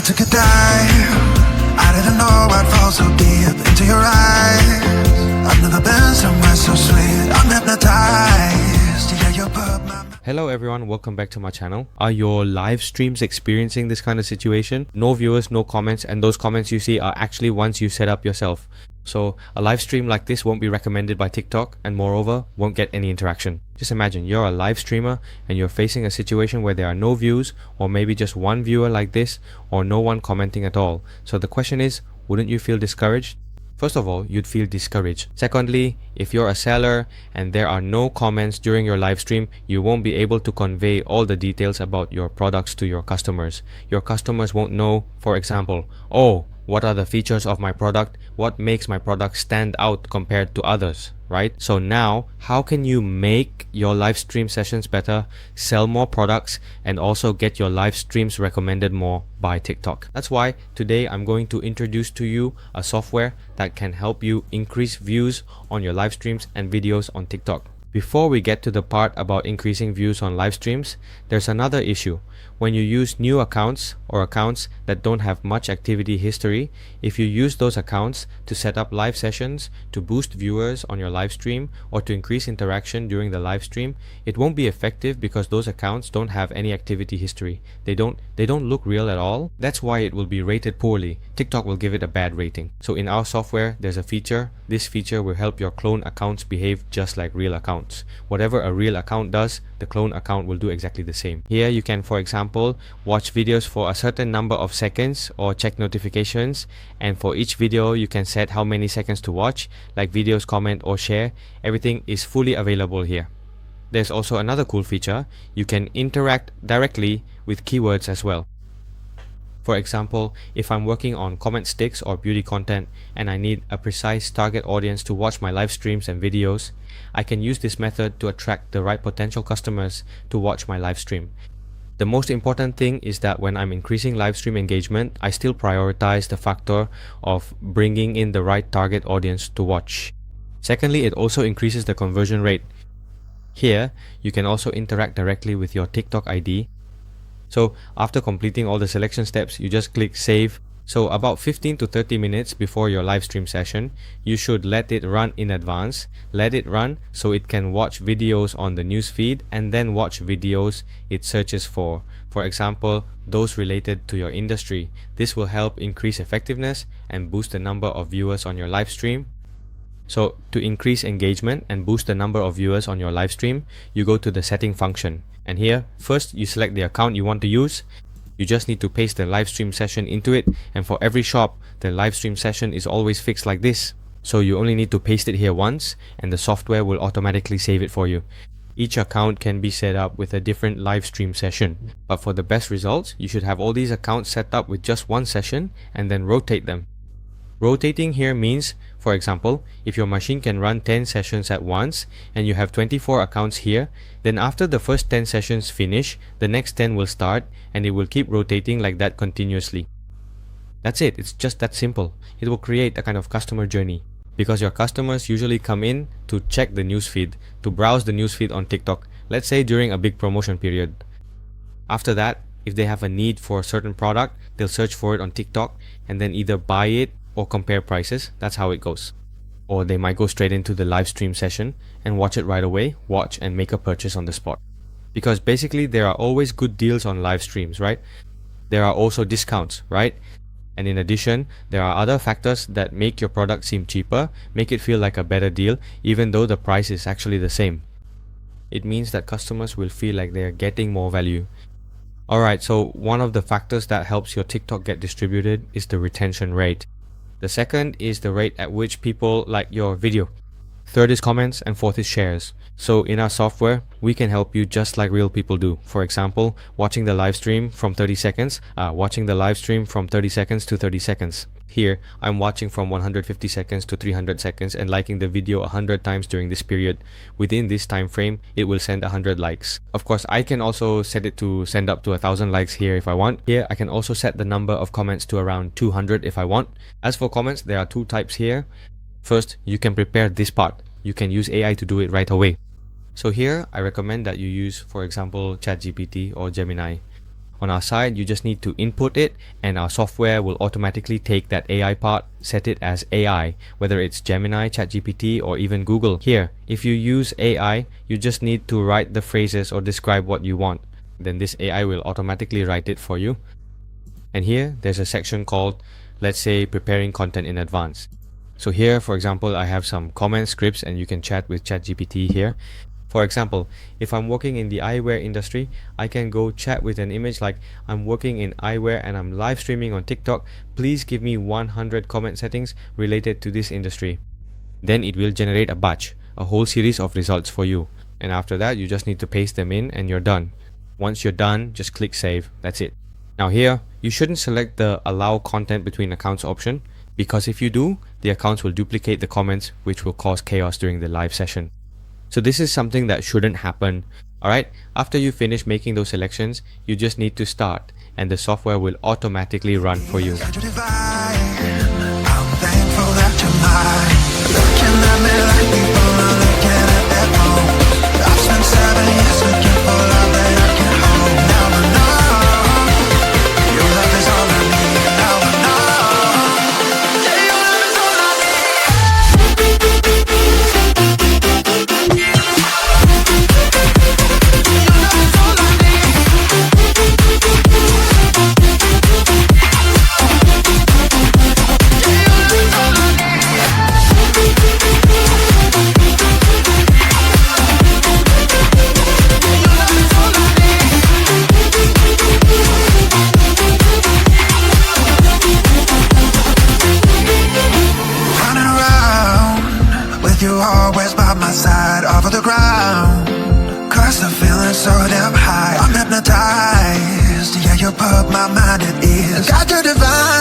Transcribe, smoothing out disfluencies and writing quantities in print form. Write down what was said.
took a dive. I didn't know I'd fall so deep into your eyes. I've never been somewhere so sweet. I'm hypnotized. Yeah, you put my... Hello everyone, welcome back to my channel. Are your live streams experiencing this kind of situation? No viewers, no comments, and those comments you see are actually ones you set up yourself. So a live stream like this won't be recommended by TikTok, and moreover won't get any interaction. Just imagine you're a live streamer and you're facing a situation where there are no views, or maybe just one viewer like this, or no one commenting at all. So the question is, wouldn't you feel discouraged? First of all, you'd feel discouraged. Secondly, if you're a seller and there are no comments during your live stream, you won't be able to convey all the details about your products to your customers. Your customers won't know, for example, oh, what are the features of my product? What makes my product stand out compared to others, right? So now, how can you make your live stream sessions better, sell more products, and also get your live streams recommended more by TikTok? That's why today I'm going to introduce to you a software that can help you increase views on your live streams and videos on TikTok. Before we get to the part about increasing views on live streams, there's another issue. When you use new accounts or accounts that don't have much activity history, if you use those accounts to set up live sessions, to boost viewers on your live stream, or to increase interaction during the live stream, it won't be effective because those accounts don't have any activity history. They don't look real at all. That's why it will be rated poorly. TikTok will give it a bad rating. So in our software, there's a feature. This feature will help your clone accounts behave just like real accounts. Whatever a real account does, the clone account will do exactly the same. Here you can, for example, watch videos for a certain number of seconds or check notifications, and for each video you can set how many seconds to watch, like videos, comment or share. Everything is fully available here. There's also another cool feature. You can interact directly with keywords as well. For example, if I'm working on comment sticks or beauty content and I need a precise target audience to watch my live streams and videos, I can use this method to attract the right potential customers to watch my live stream. The most important thing is that when I'm increasing live stream engagement, I still prioritize the factor of bringing in the right target audience to watch. Secondly, it also increases the conversion rate. Here, you can also interact directly with your TikTok ID. So after completing all the selection steps, you just click save. So about 15 to 30 minutes before your live stream session, you should let it run in advance. Let it run so it can watch videos on the news feed and then watch videos it searches for. For example, those related to your industry. This will help increase effectiveness and boost the number of viewers on your live stream. So to increase engagement and boost the number of viewers on your live stream, you go to the setting function. And here, first you select the account you want to use. You just need to paste the live stream session into it, and for every shop, the live stream session is always fixed like this. So you only need to paste it here once, and the software will automatically save it for you. Each account can be set up with a different live stream session, but for the best results, you should have all these accounts set up with just one session and then rotate them. Rotating here means, for example, if your machine can run 10 sessions at once and you have 24 accounts here, then after the first 10 sessions finish, the next 10 will start and it will keep rotating like that continuously. That's it. It's just that simple. It will create a kind of customer journey because your customers usually come in to check the newsfeed, to browse the newsfeed on TikTok, let's say during a big promotion period. After that, if they have a need for a certain product, they'll search for it on TikTok and then either buy it or compare prices. That's how it goes. Or they might go straight into the live stream session and watch it right away, watch and make a purchase on the spot. Because basically there are always good deals on live streams, right? There are also discounts, right? And in addition, there are other factors that make your product seem cheaper, make it feel like a better deal, even though the price is actually the same. It means that customers will feel like they are getting more value. Alright, so one of the factors that helps your TikTok get distributed is the retention rate. The second is the rate at which people like your video. Third is comments, and fourth is shares. So in our software, we can help you just like real people do. For example, watching the live stream from 30 seconds to 30 seconds. Here, I'm watching from 150 seconds to 300 seconds and liking the video 100 times during this period. Within this time frame, it will send 100 likes. Of course, I can also set it to send up to 1,000 likes here if I want. Here, I can also set the number of comments to around 200 if I want. As for comments, there are two types here. First, you can prepare this part. You can use AI to do it right away. So here, I recommend that you use, for example, ChatGPT or Gemini. On our side, you just need to input it and our software will automatically take that AI part, set it as AI, whether it's Gemini, ChatGPT or even Google. Here, if you use AI, you just need to write the phrases or describe what you want. Then this AI will automatically write it for you. And here, there's a section called, let's say, preparing content in advance. So here, for example, I have some comment scripts and you can chat with ChatGPT here. For example, if I'm working in the eyewear industry, I can go chat with an image like, I'm working in eyewear and I'm live streaming on TikTok. Please give me 100 comment settings related to this industry. Then it will generate a batch, a whole series of results for you. And after that, you just need to paste them in and you're done. Once you're done, just click save. That's it. Now here, you shouldn't select the allow content between accounts option, because if you do, the accounts will duplicate the comments, which will cause chaos during the live session. So this is something that shouldn't happen. Alright, after you finish making those selections, you just need to start and the software will automatically run for you. Got you divine. I'm thankful that you're mine. Looking at me like people are looking at their phones. I've spent 7 years looking for love that I can hold. Now I know your love is all I need. Now I know, yeah, your love is all I you always by my side, off of the ground. Cause the feeling's so damn high, I'm hypnotized. Yeah, you put my mind at ease. Got you divine.